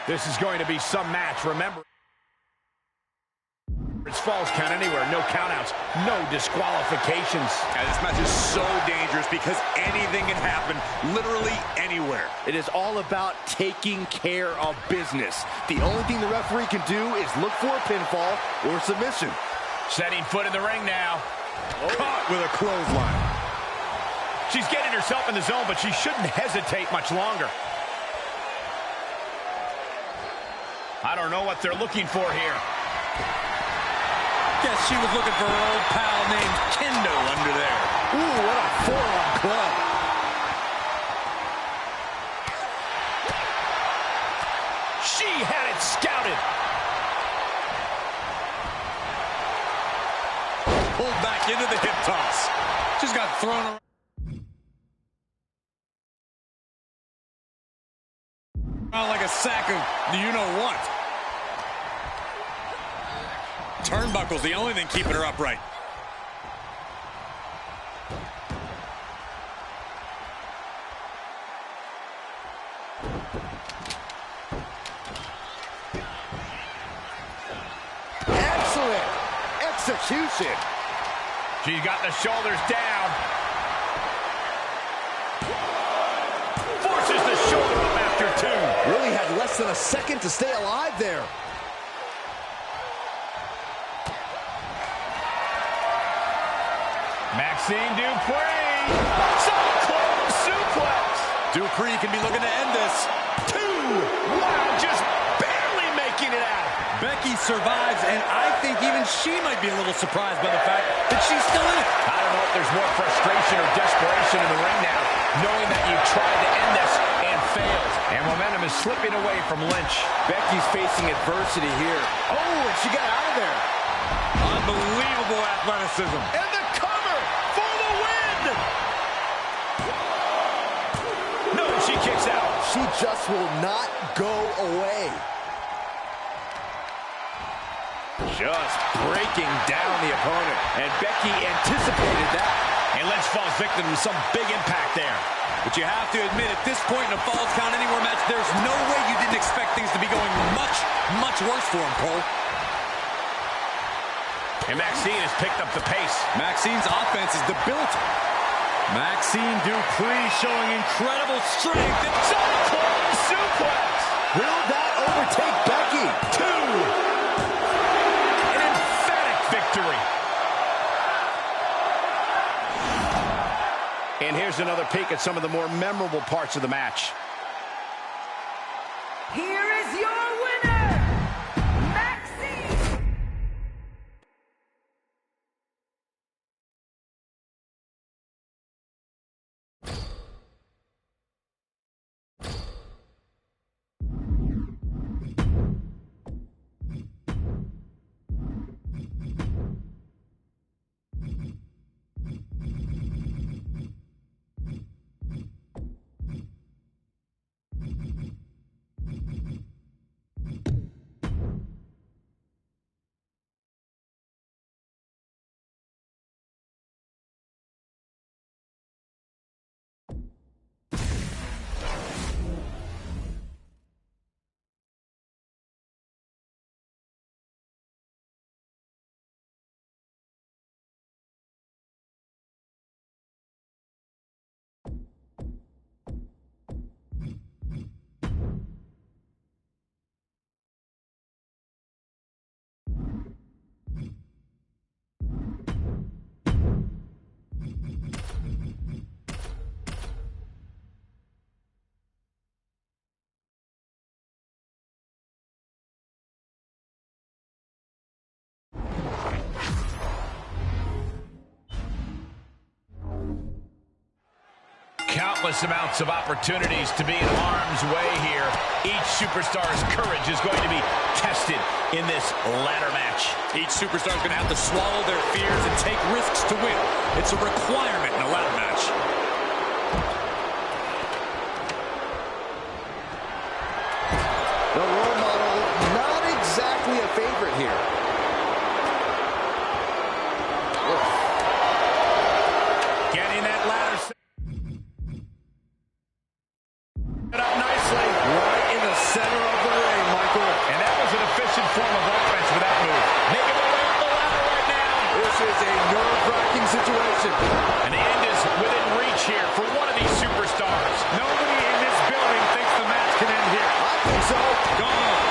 This is going to be some match, remember. It's falls count anywhere, no countouts, no disqualifications. Yeah, this match is so dangerous because anything can happen literally anywhere. It is all about taking care of business. The only thing the referee can do is look for a pinfall or submission. Setting foot in the ring now. Caught with a clothesline. She's getting herself in the zone, but she shouldn't hesitate much longer. I don't know what they're looking for here. Guess she was looking for her old pal named Kendo under there. Ooh, what a forearm club. She had it scouted. Pulled back into the hip toss. She's got thrown around. Like a sack of you-know-what. Turnbuckle's the only thing keeping her upright. Excellent execution. She's got the shoulders down. Forces the shoulder up after two. Really had less than a second to stay alive there. Maxine Dupree. Close suplex. Dupree can be looking to end this. Two. Wow, just barely making it out. Becky survives, and I think even she might be a little surprised by the fact that she's still in it. I don't know if there's more frustration or desperation in the ring now, knowing that you tried to end this and failed. And momentum is slipping away from Lynch. Becky's facing adversity here. Oh, and she got out of there. Unbelievable athleticism. And the cover for the win. No, she kicks out. She just will not go away. Just breaking down the opponent. And Becky anticipated that. And Lynch falls victim to some big impact there. But you have to admit, at this point in a Falls Count Anywhere match, there's no way you didn't expect things to be going much, much worse for him, Cole. And Maxine has picked up the pace. Maxine's offense is debilitating. Maxine Dupree showing incredible strength. Close suplex. Will that overtake Becky? Two. An emphatic victory. And here's another peek at some of the more memorable parts of the match. Here is your winner, Maxine. Countless amounts of opportunities to be in harm's way here. Each superstar's courage is going to be tested in this ladder match. Each superstar is going to have to swallow their fears and take risks to win. It's a requirement in a ladder match. The role model, not exactly a favorite here. Getting that ladder set up nicely. Right in the center of the ring. submission. And the end is within reach here for one of these superstars. Nobody in this building thinks the match can end here. I think so. Gone.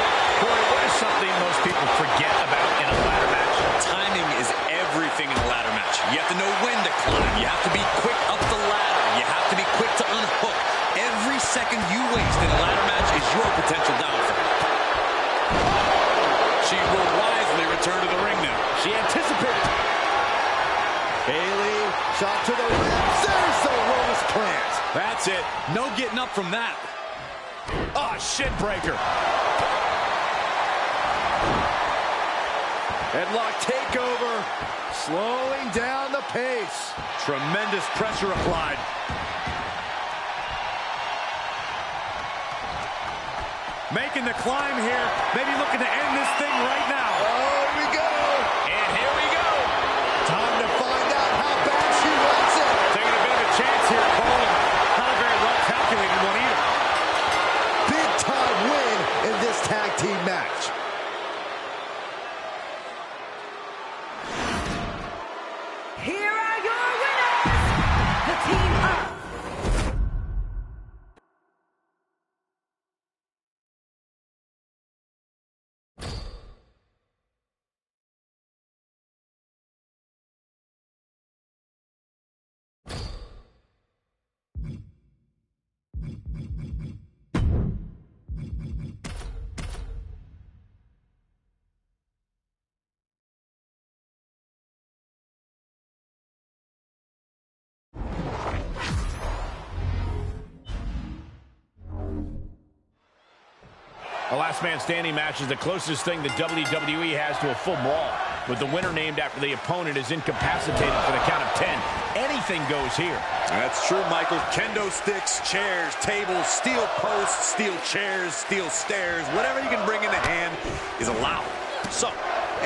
Corey, what is something most people forget about in a ladder match? Timing is everything in a ladder match. You have to know when to climb. You have to be quick up the ladder. You have to be quick to unhook. Every second you waste in a ladder match is your potential downfall. She will wisely return to the ring now. She anticipated. Bayley, shot to the ribs. There's the Rose plant. That's it. No getting up from that. Oh, shin breaker. Headlock takeover. Slowing down the pace. Tremendous pressure applied. Making the climb here. Maybe looking to end this thing right now. Oh, here we go. And here we go. Time to find out how bad she wants it. Taking a bit of a chance here, Cole. Not a very well calculated one either. Big time win in this tag team match. Here are your winners, the team of A last man standing match is the closest thing the WWE has to a full brawl, with the winner named after the opponent is incapacitated for the count of 10. Anything goes here. That's true, Michael. Kendo sticks, chairs, tables, steel posts, steel chairs, steel stairs. Whatever you can bring in the hand is allowed. So,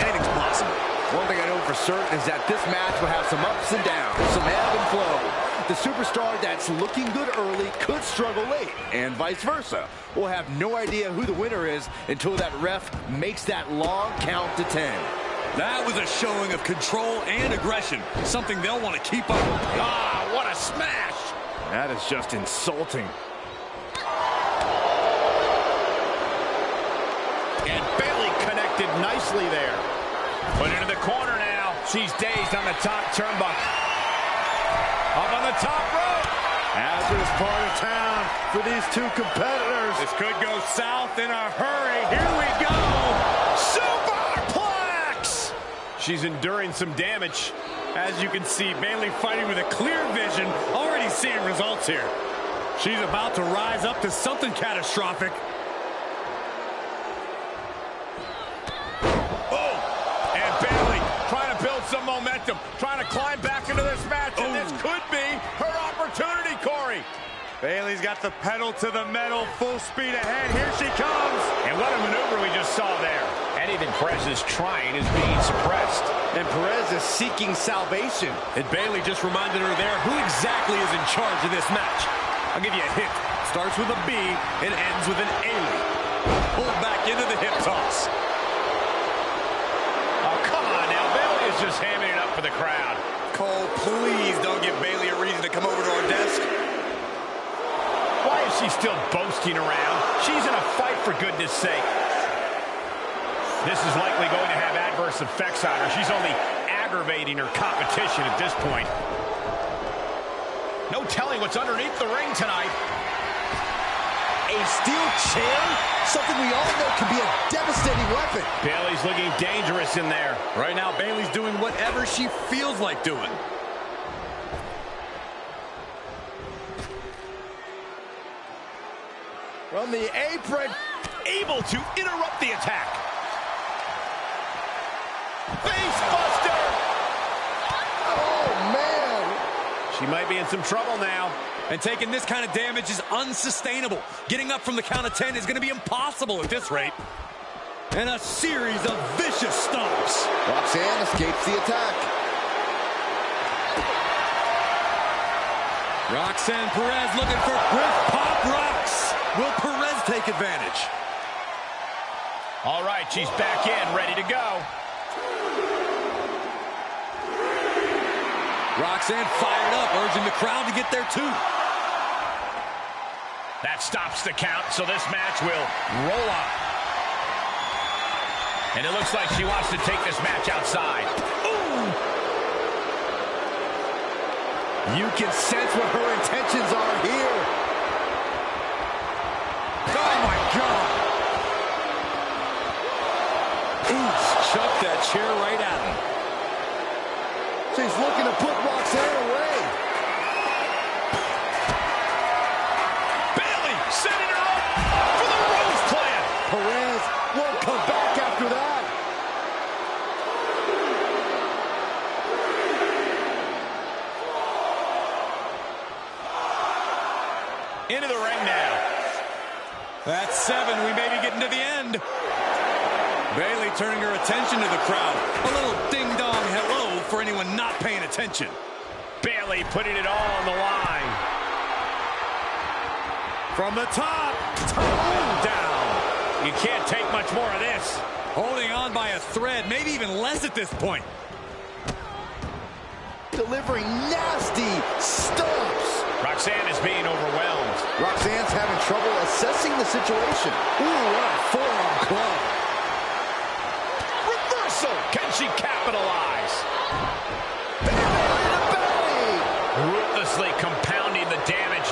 anything's possible. One thing I know for certain is that this match will have some ups and downs, some ebb and flow. The superstar that's looking good early could struggle late, and vice versa. We'll have no idea who the winner is until that ref makes that long count to 10. That was a showing of control and aggression, something they'll want to keep up. Ah, what a smash! That is just insulting. And Bayley connected nicely there. Put into the corner now. She's dazed on the top turnbuckle. Up on the top rope. Hazardous part of town for these two competitors. This could go south in a hurry. Here we go. Superplex! She's enduring some damage. As you can see, Bayley fighting with a clear vision, already seeing results here. She's about to rise up to something catastrophic. Some momentum, trying to climb back into this match, and this could be her opportunity, Corey. Bayley's got the pedal to the metal, full speed ahead. Here she comes. And what a maneuver we just saw there. Anything Perez is trying is being suppressed. And Perez is seeking salvation. And Bayley just reminded her there who exactly is in charge of this match. I'll give you a hint. Starts with a B and ends with an A-Lee. Pulled back into the hip toss. Just hamming it up for the crowd. Cole, please don't give Bayley a reason to come over to our desk. Why is she still boasting around? She's in a fight, for goodness sake. This is likely going to have adverse effects on her. She's only aggravating her competition at this point. No telling what's underneath the ring tonight. A steel chair? Something we all know can be a devastating weapon. Bayley's looking dangerous in there. Right now, Bayley's doing whatever she feels like doing. From the apron, able to interrupt the attack. Face buster! Oh, man. She might be in some trouble now. And taking this kind of damage is unsustainable. Getting up from the count of 10 is going to be impossible at this rate. And a series of vicious stomps. Roxanne escapes the attack. Roxanne Perez looking for Griff Pop Rocks. Will Perez take advantage? All right, she's back in, ready to go. Roxanne fired up, urging the crowd to get there too. That stops the count, so this match will roll on. And it looks like she wants to take this match outside. Ooh! You can sense what her intentions are here. Oh my God! Chucked that chair right at him. She's looking to put Roxanne away. Bayley setting her up for the Rose Plan. Perez won't come back after that. Into the ring now. That's 7. We may be getting to the end. Bayley turning her attention to the crowd. A little ding-dong hello for anyone not paying attention. Bayley putting it all on the line. From the top, down. You can't take much more of this. Holding on by a thread, maybe even less at this point. Delivering nasty stomps. Roxanne is being overwhelmed. Roxanne's having trouble assessing the situation. Ooh, what a forearm club. Reversal. Can she capitalize? Belly to belly. Ruthlessly compounding the damage.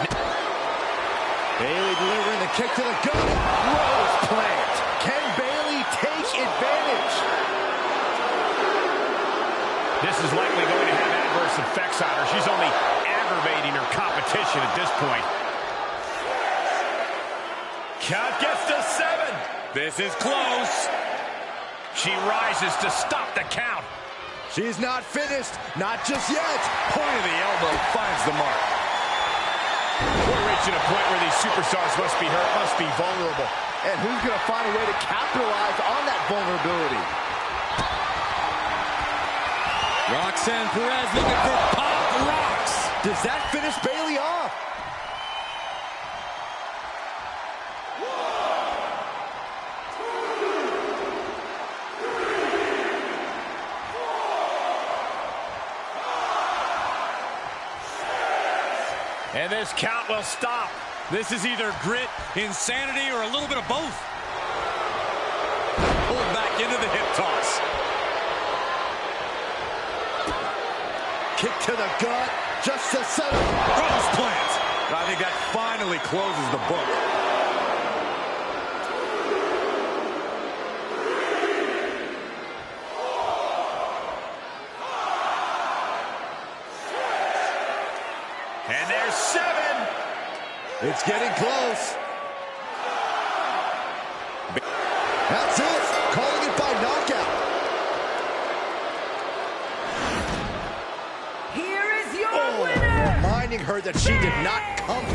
Bayley delivering the kick to the gut. Rose plant. Can Bayley take advantage? This is likely going to have adverse effects on her. She's only aggravating her competition at this point. Count gets to 7. This is close. She rises to stop the count. She's not finished. Not just yet. Point of the elbow finds the mark. We're reaching a point where these superstars must be hurt, must be vulnerable. And who's going to find a way to capitalize on that vulnerability? Roxanne Perez looking for pop rocks. Does that finish Bayley off? And this count will stop. This is either grit, insanity, or a little bit of both. Pulled back into the hip toss. Kick to the gut, just to set up. Cross plant. I think that finally closes the book. And there's 7. It's getting close. That's it. Calling it by knockout. Here is your winner. Reminding her that she did not come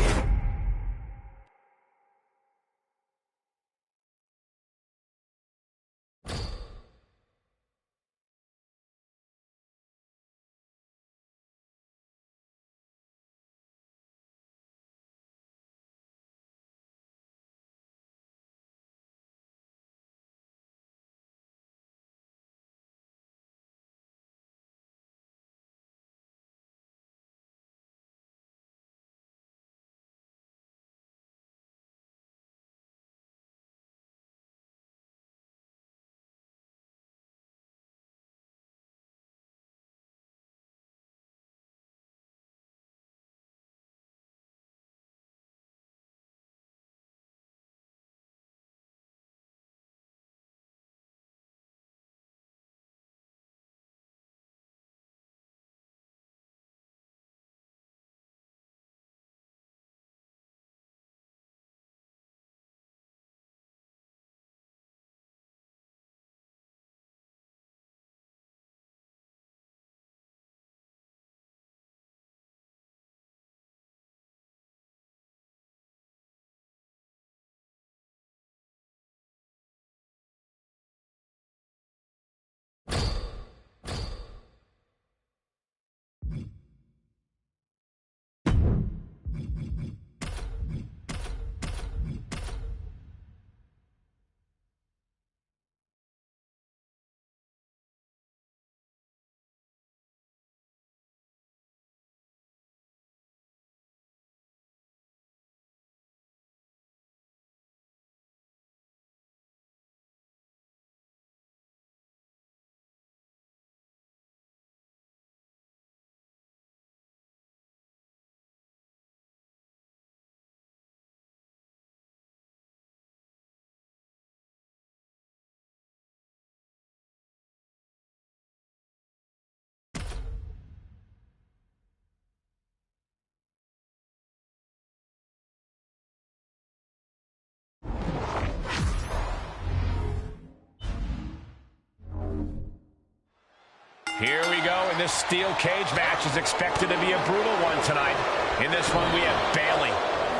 Here we go, and this steel cage match is expected to be a brutal one tonight. In this one, we have Bayley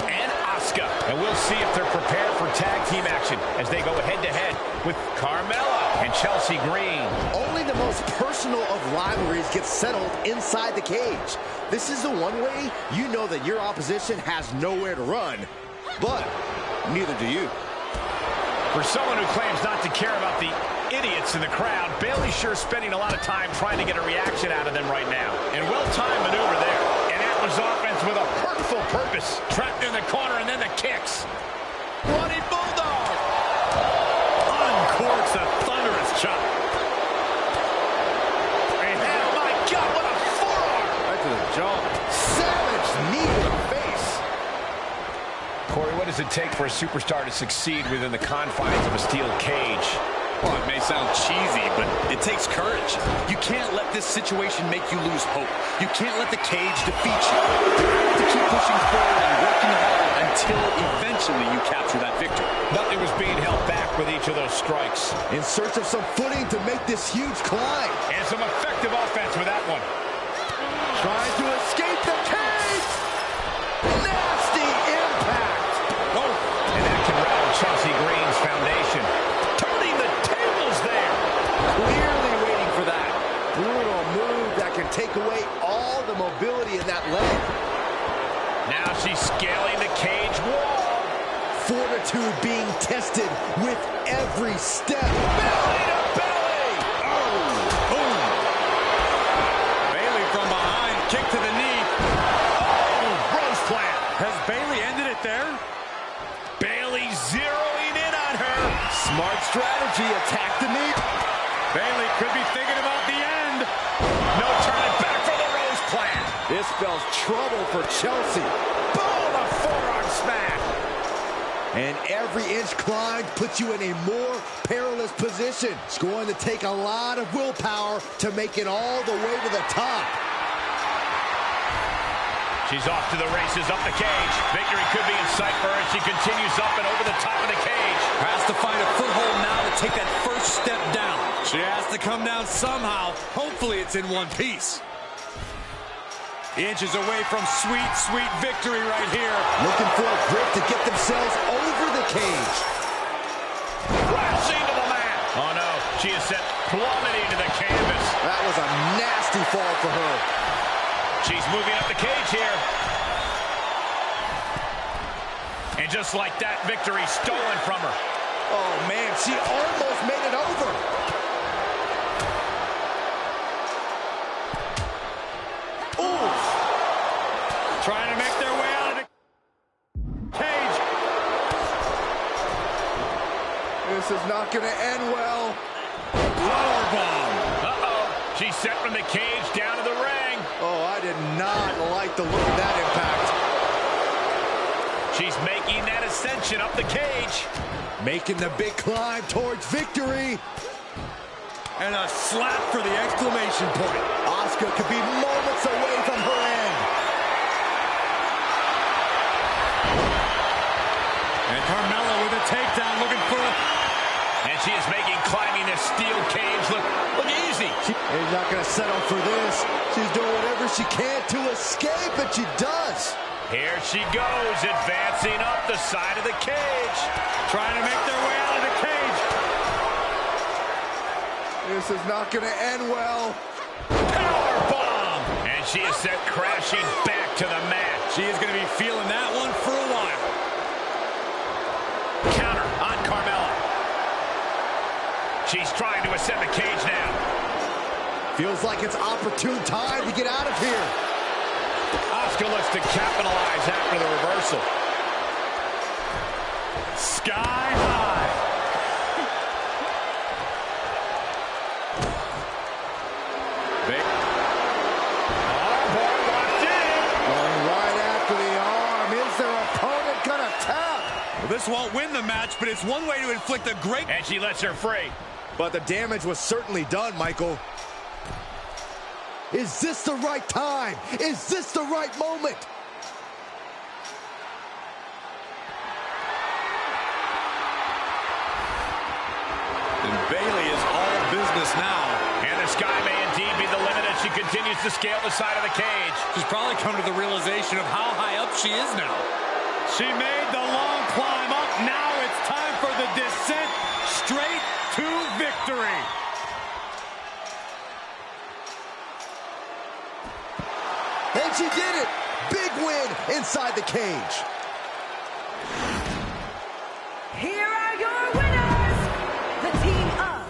and Asuka, and we'll see if they're prepared for tag team action as they go head-to-head with Carmella and Chelsea Green. Only the most personal of rivalries gets settled inside the cage. This is the one way you know that your opposition has nowhere to run, but neither do you. For someone who claims not to care about the idiots in the crowd, Bayley's sure spending a lot of time trying to get a reaction out of them right now. And well-timed maneuver there. And that was offense with a hurtful purpose. Trapped in the corner and then the kicks. Bloody Bulldog. Uncorks a thunderous chop. And oh my God, what a forearm. Right to the jaw. Savage knee to the face. Corey, what does it take for a superstar to succeed within the confines of a steel cage? Well, it may sound cheesy, but it takes courage. You can't let this situation make you lose hope. You can't let the cage defeat you. You have to keep pushing forward and working hard until eventually you capture that victory. Nothing was being held back with each of those strikes. In search of some footing to make this huge climb. And some effective offense with that one. Trying to escape the cage. Nasty impact. Oh, and that can rattle Chelsea Green's foundation. Turning the tables there. Clearly waiting for that. Brutal move that can take away all the mobility in that leg. Now she's scaling the cage wall. Fortitude being tested with every step. Belly to belly. Oh, boom. Bayley from behind, kick to the knee. Oh, Rose plant. Has Bayley ended it there? Bayley zeroing in on her. Smart strategy. Attack the knee. Bayley could be thinking about the end. No turning back for the Rose plant. This spells trouble for Chelsea. Boom, a forearm smack. And every inch climbed puts you in a more perilous position. It's going to take a lot of willpower to make it all the way to the top. She's off to the races up the cage. Victory could be in sight for her as she continues up and over the top of the cage. Has to find a foothold now to take that first step down. She has to come down somehow. Hopefully it's in one piece. Inches away from sweet, sweet victory right here. Looking for a grip to get themselves over the cage. Crashing to the mat. Oh no, she is set plummeting to the canvas. That was a nasty fall for her. She's moving up the cage here. And just like that, victory stolen from her. Oh man, she almost made it over. Oof. Trying to make their way out of the cage. This is not going to end well. Lower bomb. Uh-oh. She's set from the cage down to the ring. Oh, I did not like the look of that impact. She's making that ascension up the cage. Making the big climb towards victory. And a slap for the exclamation point. Asuka could be moments away from her end. And Carmella with a takedown looking for a... And she is making climbing this steel cage look easy. She's not going to settle for this. She's doing whatever she can to escape, and she does. Here she goes, advancing up the side of the cage. Trying to make their way out of the cage. This is not going to end well. Power bomb! And she is set crashing back to the mat. She is going to be feeling that one for a while. Counter on Carmella. She's trying to ascend the cage now. Feels like it's opportune time to get out of here. Asuka looks to capitalize after the reversal. Sky high. Big. Oh, boy, locked in. Going right after the arm. Is their opponent going to tap? Well, this won't win the match, but it's one way to inflict a great... And she lets her free. But the damage was certainly done, Michael. Is this the right time? Is this the right moment? And Bayley is all business now. And the Sky may indeed be the she continues to scale the side of the cage. She's probably come to the realization of how high up she is now. She made the long climb up. Now it's time for the descent straight to victory. And she did it! Big win inside the cage. Here are your winners, the team of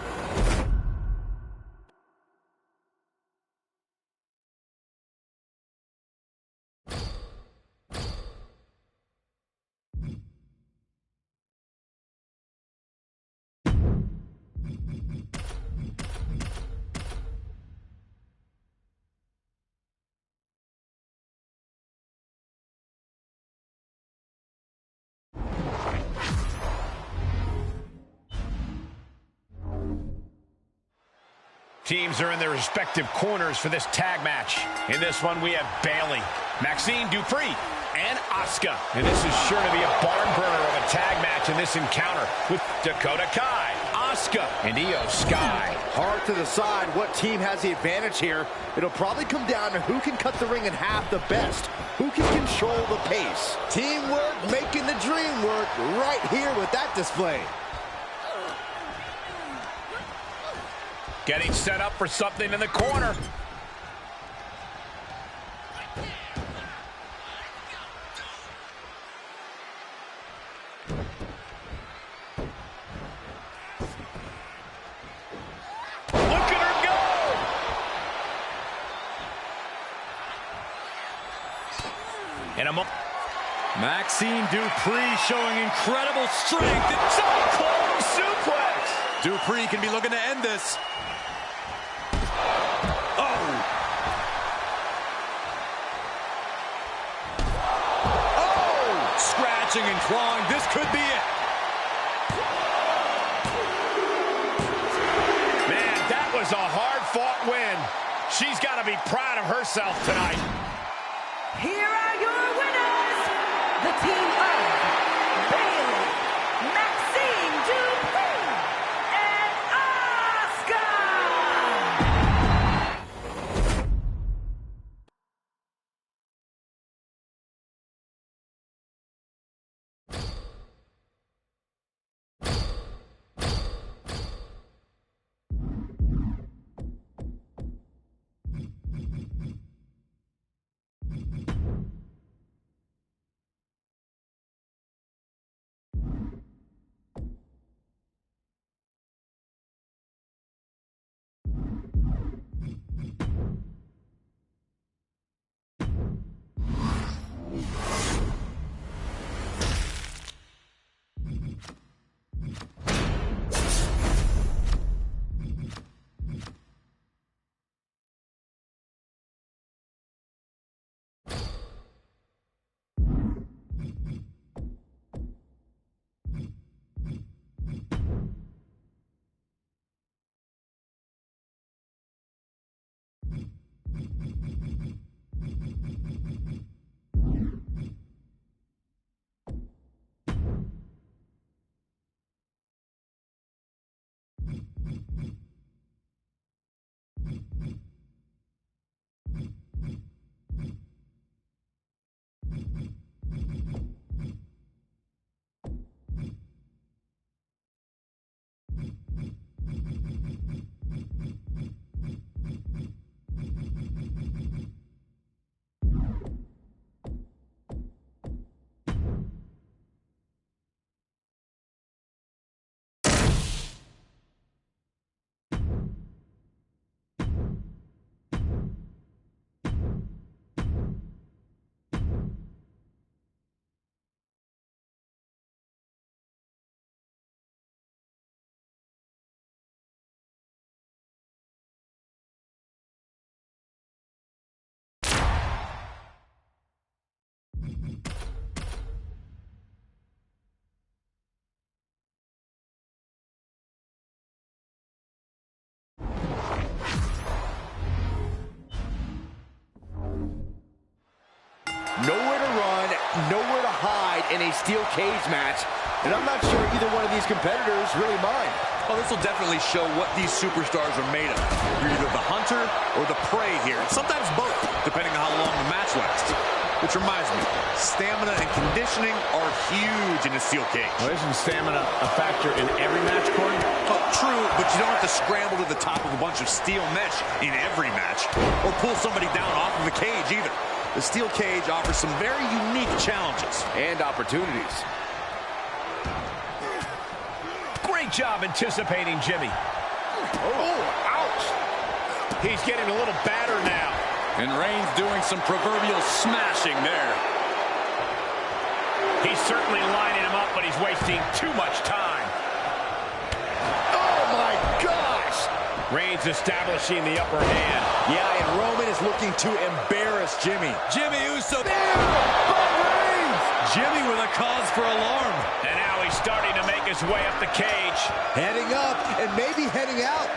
Teams are in their respective corners for this tag match. In this one, we have Bayley, Maxine Dupree, and Asuka. And this is sure to be a barn burner of a tag match in this encounter with Dakota Kai, Asuka, and Io Sky. Hard to decide what team has the advantage here. It'll probably come down to who can cut the ring in half the best, who can control the pace. Teamwork making the dream work right here with that display. Getting set up for something in the corner. Look at her go! In a moment. Maxine Dupree showing incredible strength. It's a close suplex. Dupree can be looking to end this. And clawing, this could be it. Man, that was a hard-fought win. She's got to be proud of herself tonight. Here are your winners, the team of Bayley, Maxine Dupree, and Asuka. Nowhere to run, nowhere to hide in a steel cage match. And I'm not sure either one of these competitors really mind. Oh, this will definitely show what these superstars are made of. You're either the hunter or the prey here, and sometimes both, depending on how long the match lasts. Which reminds me, stamina and conditioning are huge in a steel cage. Well, isn't stamina a factor in every match, Corey? Oh, true, but you don't have to scramble to the top of a bunch of steel mesh in every match, or pull somebody down off of the cage either. The steel cage offers some very unique challenges. And opportunities. Great job anticipating Jimmy. Oh, ouch. He's getting a little battered now. And Reigns doing some proverbial smashing there. He's certainly lining him up, but he's wasting too much time. Oh, my gosh! Reigns establishing the upper hand. Yeah, and Roman is looking to embarrass Jimmy. Jimmy Uso. There! But Reigns! Jimmy with a cause for alarm. And now he's starting to make his way up the cage. Heading up and maybe heading out.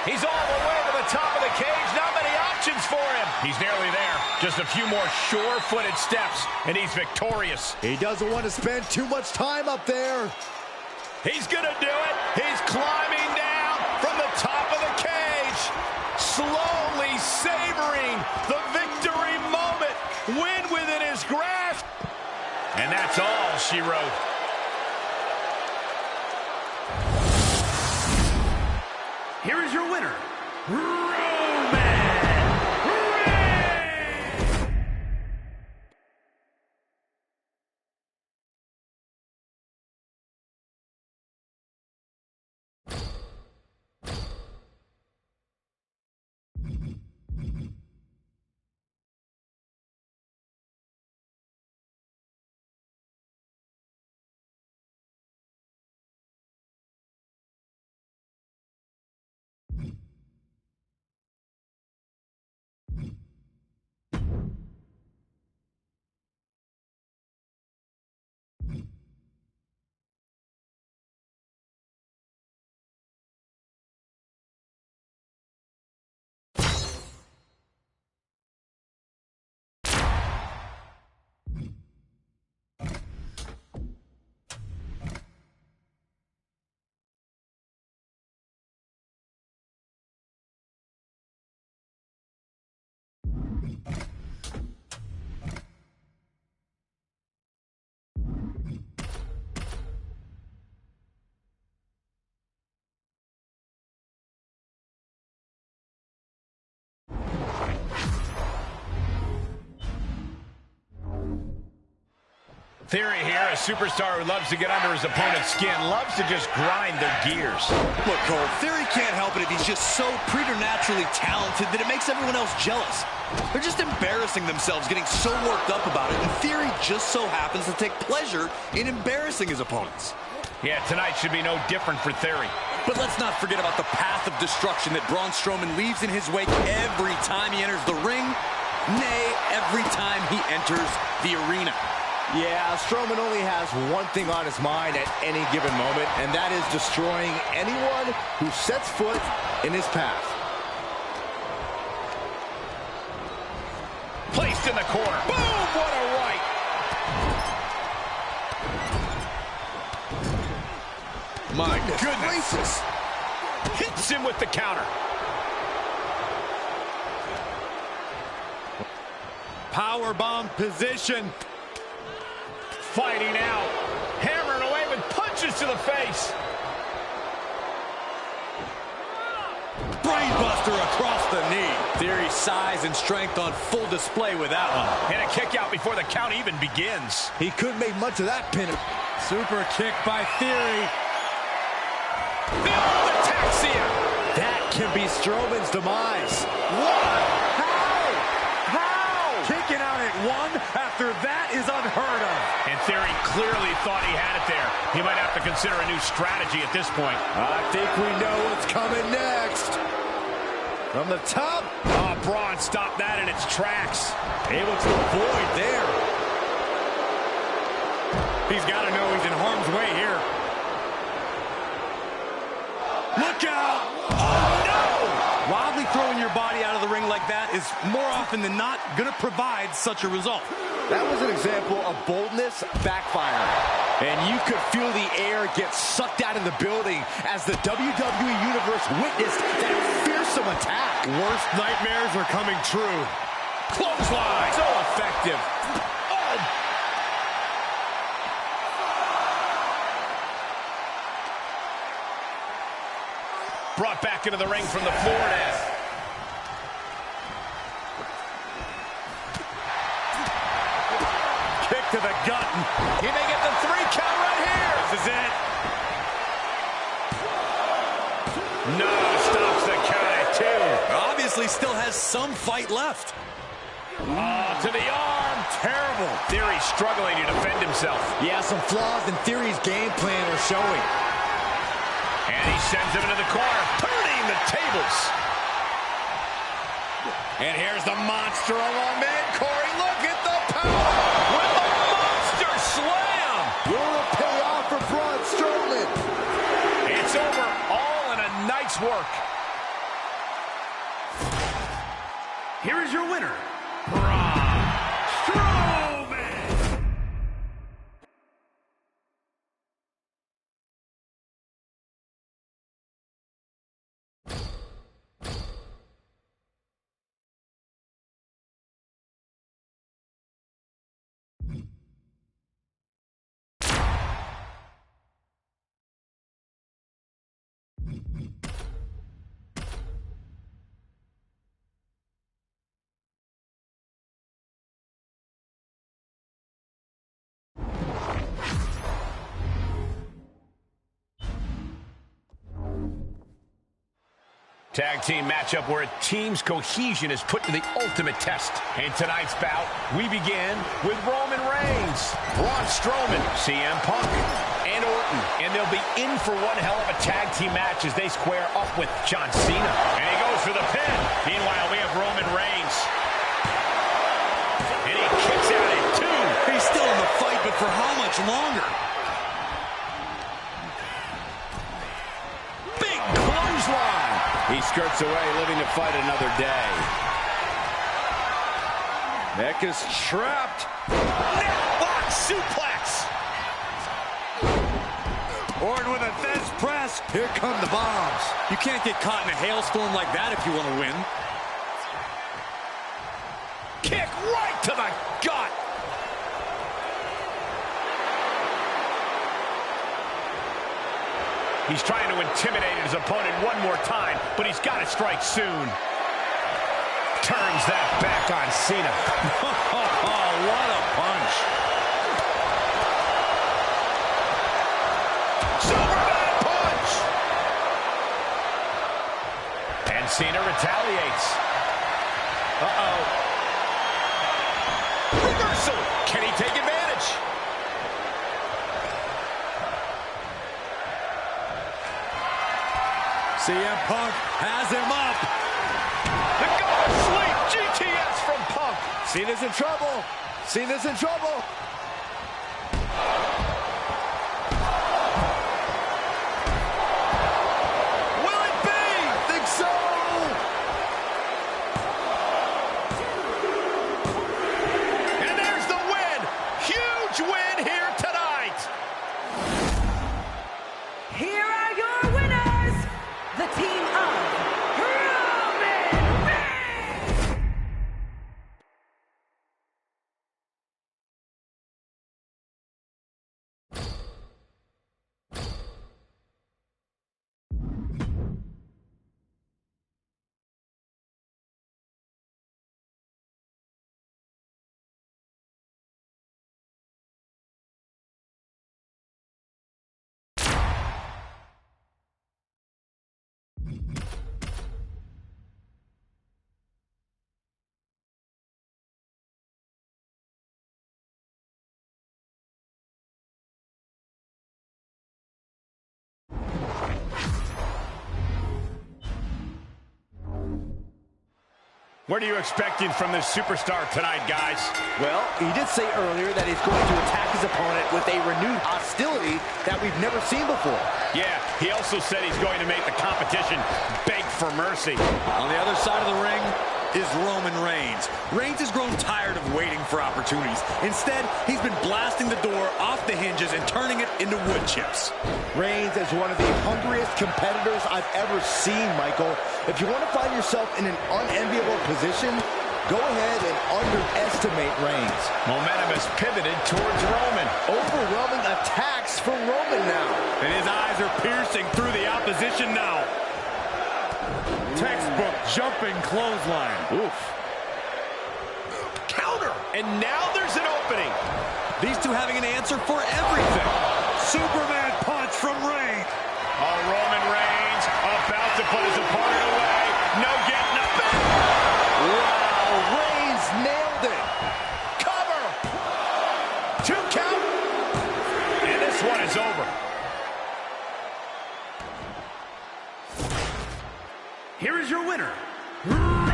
He's all the way to the top of the cage. Not many options for him. He's nearly there. Just a few more sure-footed steps, and he's victorious. He doesn't want to spend too much time up there. He's going to do it. He's climbing down from the top of the cage. Slowly savoring the victory moment. Win within his grasp. And that's all she wrote. Here is your winner, Roman Reigns! Theory here, a superstar who loves to get under his opponent's skin, loves to just grind their gears. Look, Cole, Theory can't help it if he's just so preternaturally talented that it makes everyone else jealous. They're just embarrassing themselves, getting so worked up about it, and Theory just so happens to take pleasure in embarrassing his opponents. Yeah, tonight should be no different for Theory. But let's not forget about the path of destruction that Braun Strowman leaves in his wake every time he enters the ring, nay, every time he enters the arena. Yeah, Strowman only has one thing on his mind at any given moment, and that is destroying anyone who sets foot in his path. Placed in the corner. Boom! What a right! My goodness. Gracious. Hits him with the counter. Powerbomb position. Fighting out. Hammering away with punches to the face. Brainbuster across the knee. Theory's size and strength on full display with that one. And a kick out before the count even begins. He couldn't make much of that pin. Super kick by Theory. The old ataxia. That can be Strowman's demise. What? Kicking out at one after that is unheard of. And Theory clearly thought he had it there. He might have to consider a new strategy at this point. I think we know what's coming next. From the top. Oh, Braun stopped that in its tracks. Able to avoid there. He's got to know he's in harm's way here. Look out! Oh, no! Wildly throwing your body out of the ring like like that is more often than not going to provide such a result. That was an example of boldness backfiring. And you could feel the air get sucked out of the building as the WWE Universe witnessed that fearsome attack. Worst nightmares are coming true. Clothesline. So effective. Oh. Brought back into the ring from the floor now. Kick to the gut. He may get the 3 count right here. This is it. No, stops the count at 2. Obviously still has some fight left. Oh, to the arm. Terrible. Theory struggling to defend himself. Yeah, some flaws in Theory's game plan are showing. And he sends him into the corner, turning the tables. And here's the monster along man. Corey, look at the power with the monster slam. Will it pay off for Braun Strowman? It's over, all in a night's work. Here is your winner, Braun Strowman. Tag team matchup where a team's cohesion is put to the ultimate test. In tonight's bout, we begin with Roman Reigns, Braun Strowman, CM Punk, and Orton. And they'll be in for one hell of a tag team match as they square up with John Cena. And he goes for the pin. Meanwhile, we have Roman Reigns. And he kicks out at 2. He's still in the fight, but for how much longer? Big clothesline. He skirts away, living to fight another day. Neck is trapped. Necklock suplex. Orton with a Fez press. Here come the bombs. You can't get caught in a hailstorm like that if you want to win. Kick right to the gut. He's trying to intimidate his opponent one more time, but he's got to strike soon. Turns that back on Cena. Oh, what a punch. Superman punch! And Cena retaliates. Uh-oh. Reversal! Can he take advantage? CM Punk has him up. The God of Sleep! GTS from Punk! Cena's in trouble. Cena's in trouble. Will it be? Think so. And there's the win! Huge win here tonight! Here are your winners, the team of Roman Reigns. What are you expecting from this superstar tonight, guys? Well, he did say earlier that he's going to attack his opponent with a renewed hostility that we've never seen before. Yeah, he also said he's going to make the competition beg for mercy. On the other side of the ring, is Roman Reigns. Reigns has grown tired of waiting for opportunities. Instead, he's been blasting the door off the hinges and turning it into wood chips. Reigns is one of the hungriest competitors I've ever seen, Michael. If you want to find yourself in an unenviable position, go ahead and underestimate Reigns. Momentum has pivoted towards Roman. Overwhelming attacks for Roman now. And his eyes are piercing through the opposition now. Textbook jumping clothesline. Oof. Counter. And now there's an opening. These two having an answer for everything. Superman punch from Reigns. Oh, Roman Reigns about to put his opponent away. No getting up back. Wow, Reigns nailed it. Cover. 2 count. And this one is over. Here is your winner, Roman.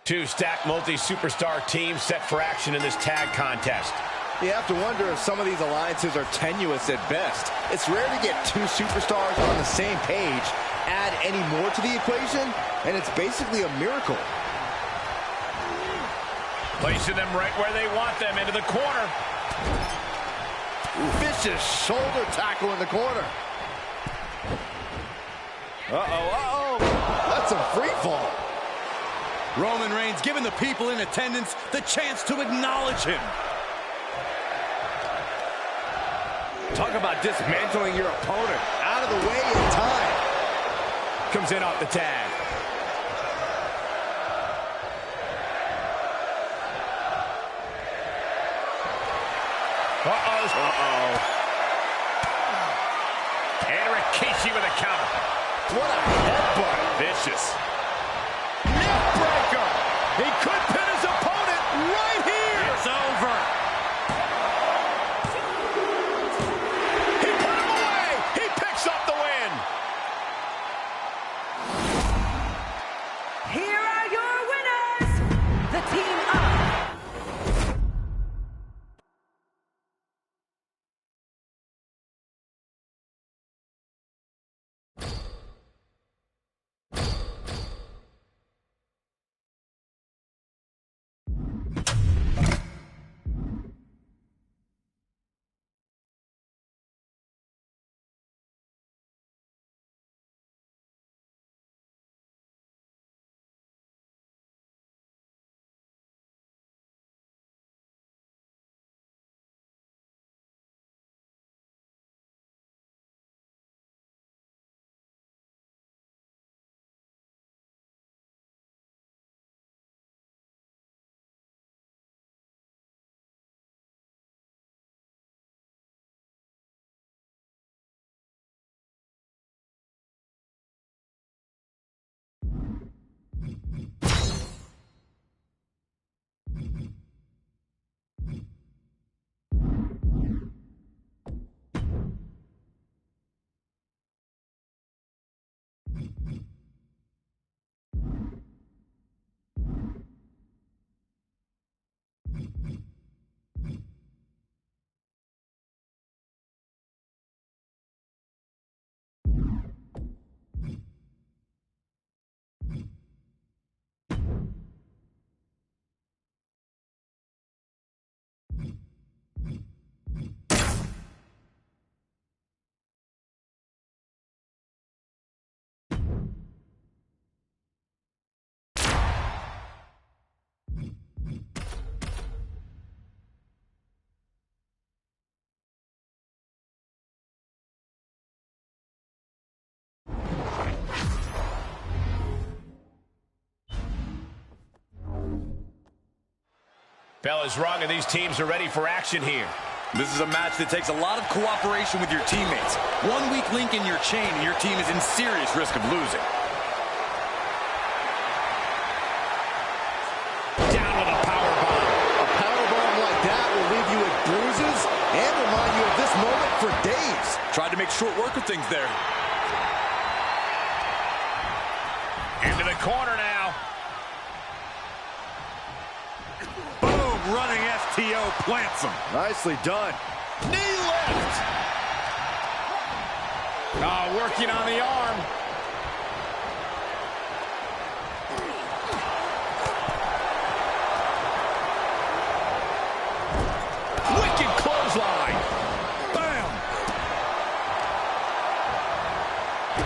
Two stacked multi-superstar teams set for action in this tag contest. You have to wonder if some of these alliances are tenuous at best. It's rare to get two superstars on the same page. Add any more to the equation, and it's basically a miracle. Placing them right where they want them, into the corner. Vicious shoulder tackle in the corner. Uh-oh. That's a free fall. Roman Reigns giving the people in attendance the chance to acknowledge him. Talk about dismantling your opponent. Out of the way in time. Comes in off the tag. Uh-oh. And Rikishi with a counter. What a headbutt. Vicious. Neckbreaker. He could pin his opponent right here. It's over. He put him away. He picks up the win. Here are your winners, the team of Bell is rung, and these teams are ready for action here. This is a match that takes a lot of cooperation with your teammates. One weak link in your chain, and your team is in serious risk of losing. Down with a powerbomb. A powerbomb like that will leave you with bruises and remind you of this moment for days. Tried to make short work of things there. Into the corner now. Boom, running STO plants him. Nicely done. Knee lift. Working on the arm. Wicked clothesline. Bam.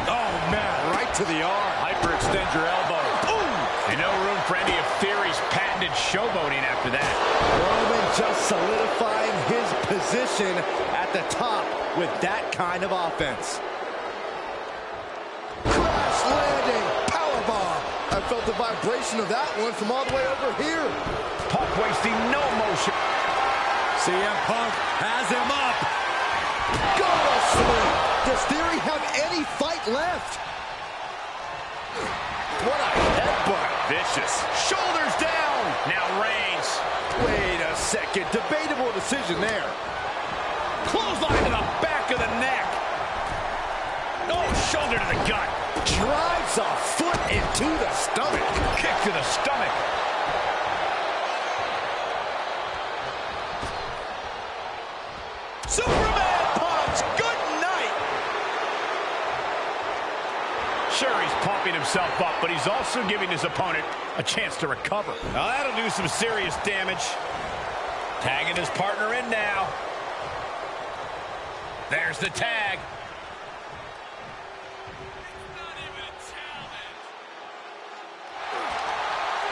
Oh, man, right to the arm. Hyperextend your elbow. Ooh. And no room for any of Theory's patented showboating after that. Roman just solidifying his position at the top with that kind of offense. Crash landing powerbomb. I felt the vibration of that one from all the way over here. Punk wasting no motion. CM Punk has him up. Go to sleep. Does Theory have any fight left? What a headbutt. Vicious. Shoulders down. Now Reigns. Wait a second. Debatable decision there. Clothesline to the back of the neck. Oh, shoulder to the gut. Drives a foot into the stomach. Kick to the stomach. Superman punch. Good night. Sure, he's pumping himself up, but he's also giving his opponent a chance to recover. Now that'll do some serious damage. Tagging his partner in now. There's the tag.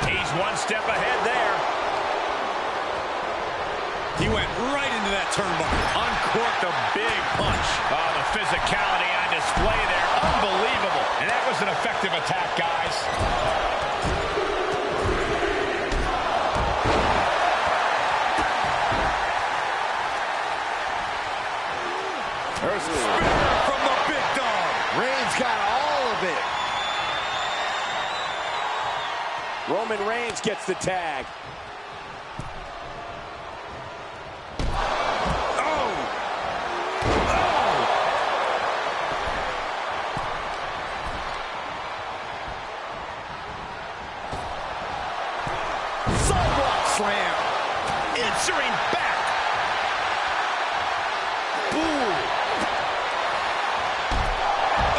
He's one step ahead there. He went right into that turnbuckle. Uncorked a big punch. Oh, the physicality on display there. Unbelievable. And that was an effective attack, guys. There's a spear from the big dog. Reigns got all of it. Roman Reigns gets the tag. Slam. Answering back. Boom.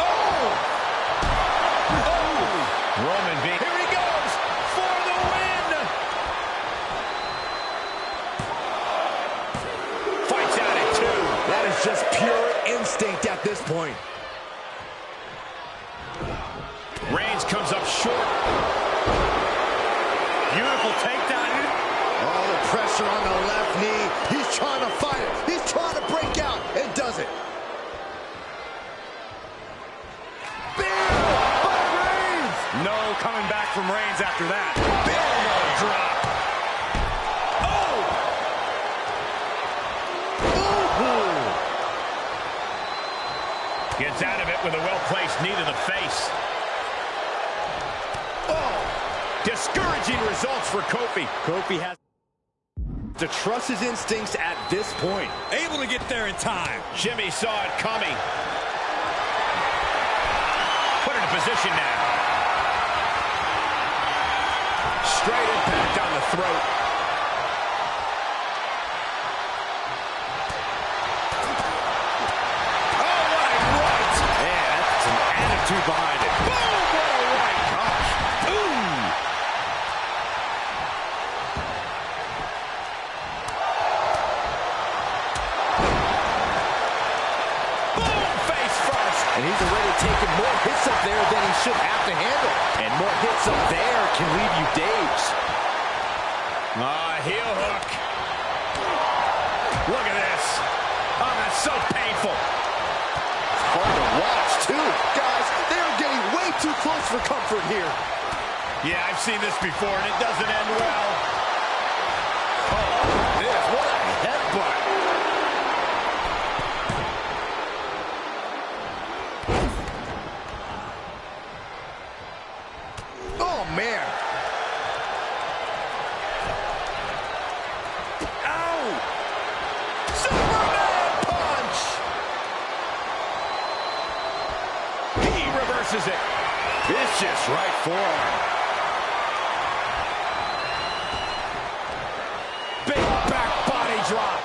Oh. Roman being. Here he goes for the win. Fights out at 2. That is just pure instinct at this point. Reigns comes up short. Beautiful takedown. All the pressure on the left knee. He's trying to fight it. He's trying to break out and does it. Spear by Reigns. No coming back from Reigns after that. Big drop. Oh! Gets out of it with a well-placed knee to the face. Oh! Discouraging results for Kofi. Kofi has to trust his instincts at this point. Able to get there in time. Jimmy saw it coming. Put in a position now. Straight impact on the throat. Oh, what a right. Man, that's some attitude behind it. Boom, what a right. Gosh. Ooh. And he's already taken more hits up there than he should have to handle. And more hits up there can leave you dazed. Heel hook. Look at this. Oh, that's so painful. It's hard to watch, too. Guys, they are getting way too close for comfort here. Yeah, I've seen this before, and it doesn't end well. Oh, man. Ow! Superman punch! He reverses it. Vicious right forearm. Big back body drop.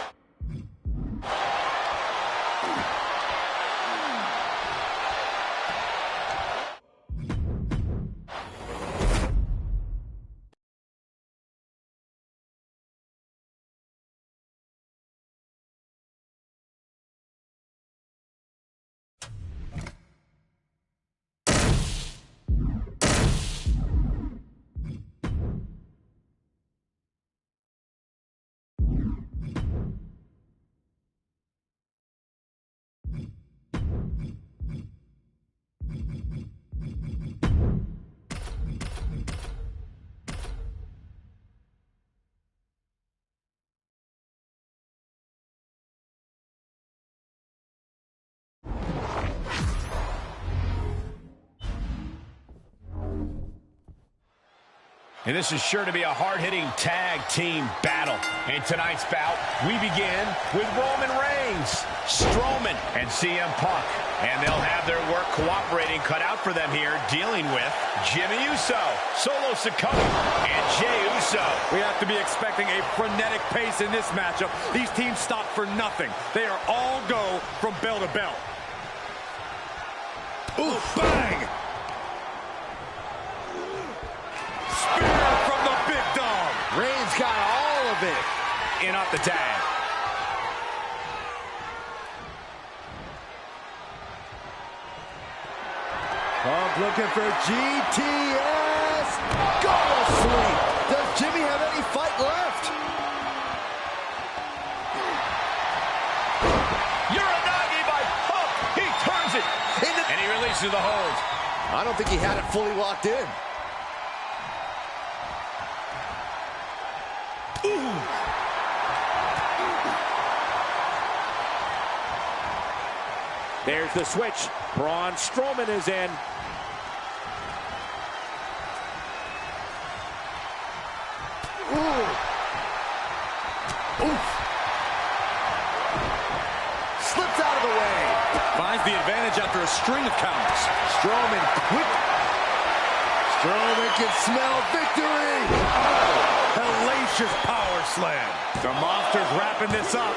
And this is sure to be a hard-hitting tag team battle. In tonight's bout, we begin with Roman Reigns, Strowman, and CM Punk. And they'll have their work cooperating cut out for them here, dealing with Jimmy Uso, Solo Sikoa, and Jey Uso. We have to be expecting a frenetic pace in this matchup. These teams stop for nothing. They are all go from bell to bell. Ooh, bang! Spear from the big dog. Reigns got all of it. In off the tag. Punk looking for GTS. Go to sleep. Does Jimmy have any fight left? Uranagi by Punk. He turns it. And he releases the hold. I don't think he had it fully locked in. Ooh. There's the switch. Braun Strowman is in. Ooh. Oof. Slips out of the way. Finds the advantage after a string of counters. Strowman quick. Strowman can smell victory. Oh, Hellacious power slam. The Monster's wrapping this up.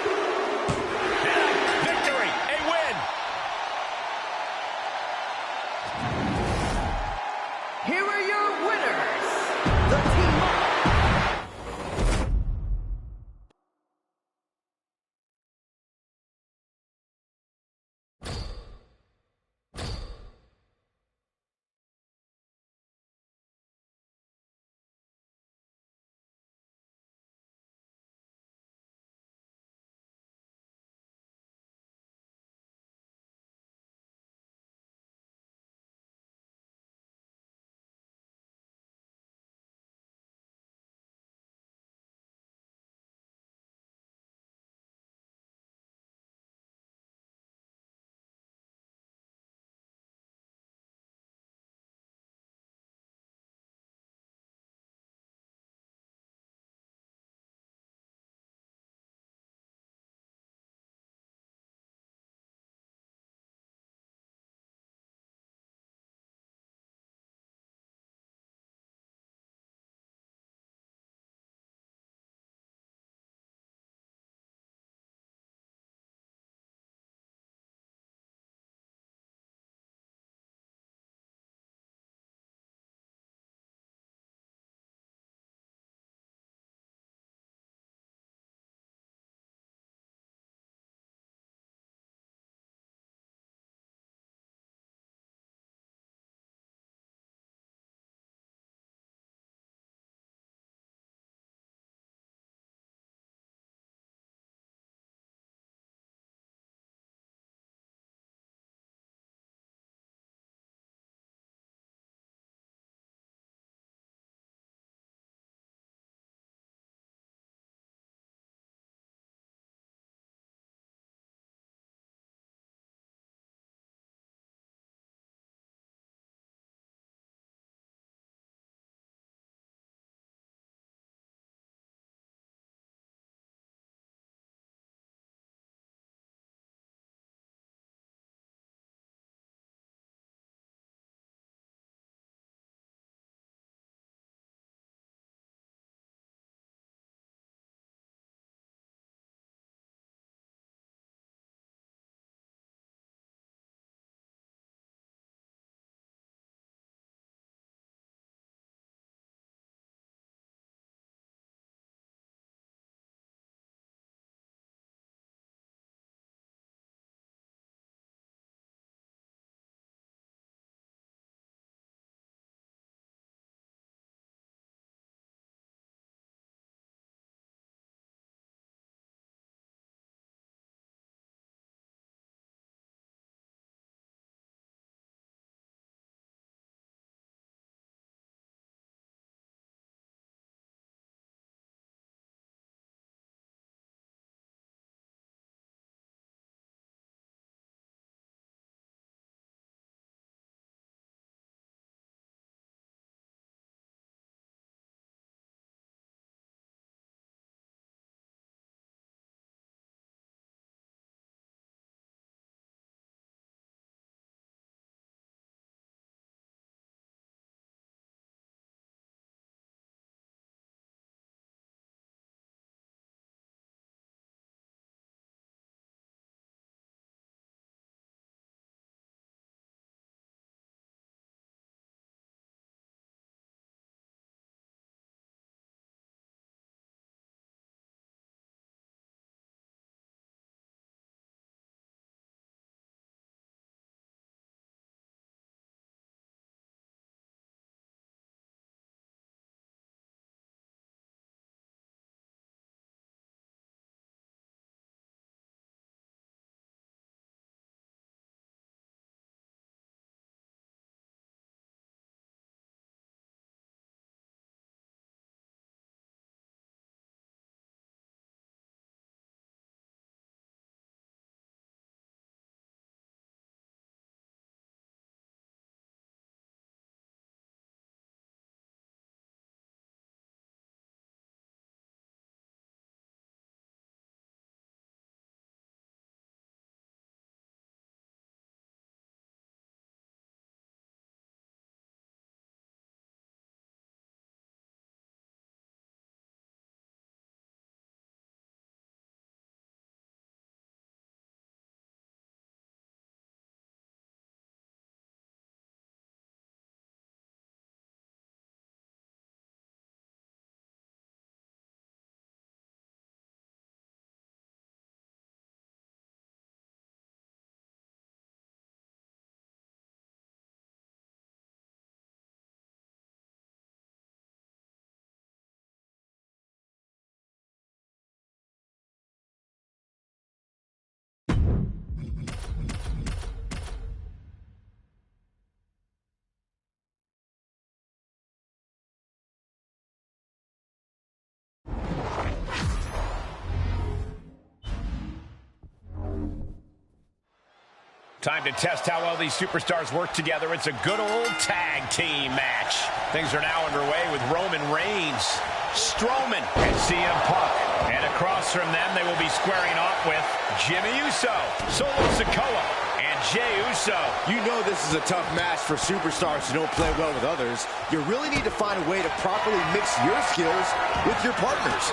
Time to test how well these superstars work together. It's a good old tag team match. Things are now underway with Roman Reigns, Strowman, and CM Punk. And across from them, they will be squaring off with Jimmy Uso, Solo Sikoa, and Jey Uso. You know this is a tough match for superstars who don't play well with others. You really need to find a way to properly mix your skills with your partners.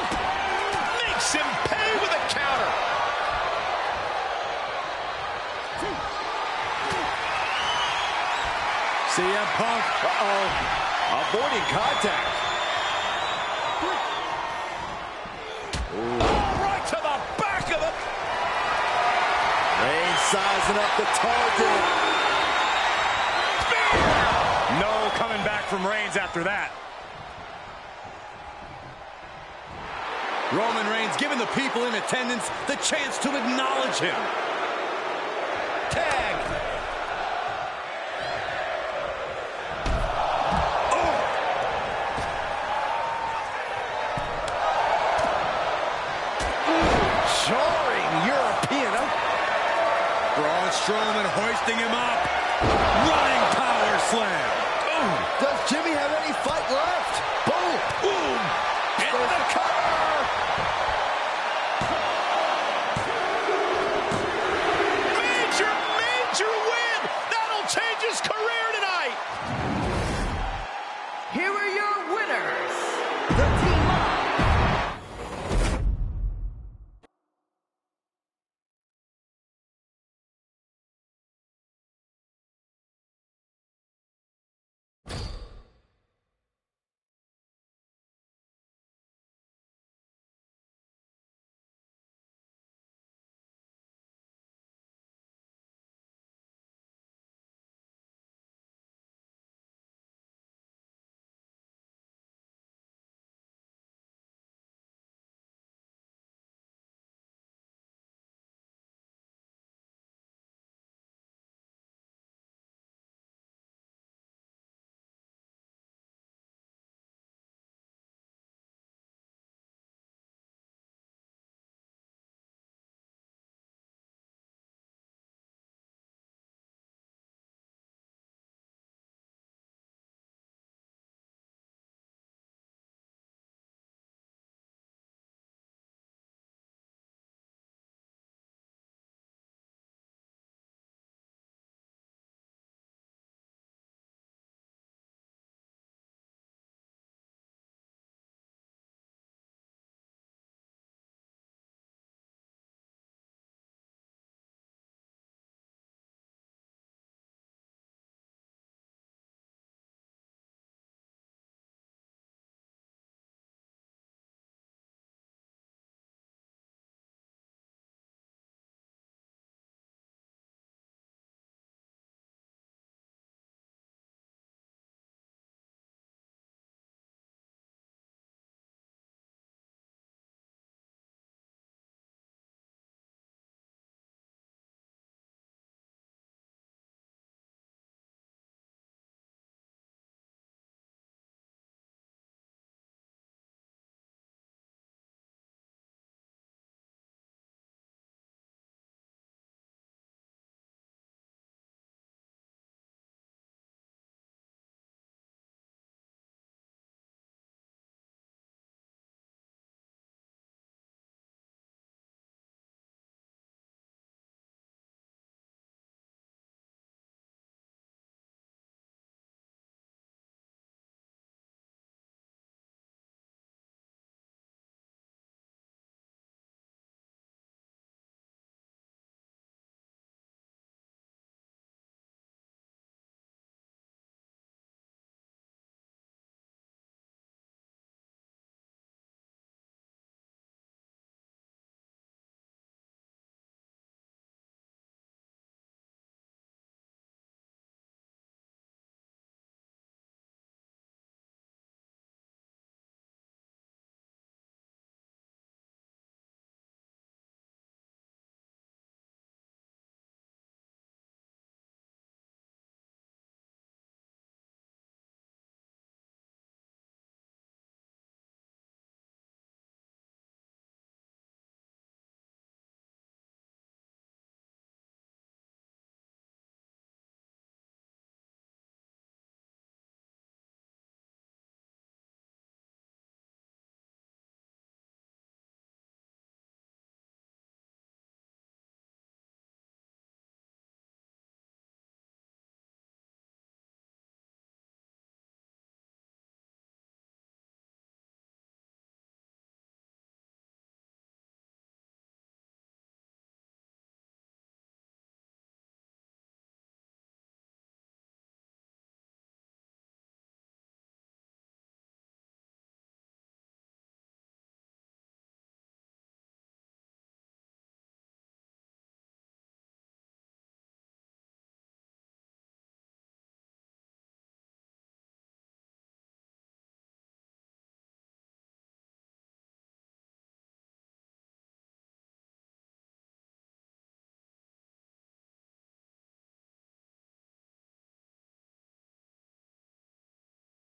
Makes him pay with a counter. CM Punk, avoiding contact. Oh, right to the back of it. Reigns sizing up the target. No coming back from Reigns after that. Roman Reigns giving the people in attendance the chance to acknowledge him. Tag.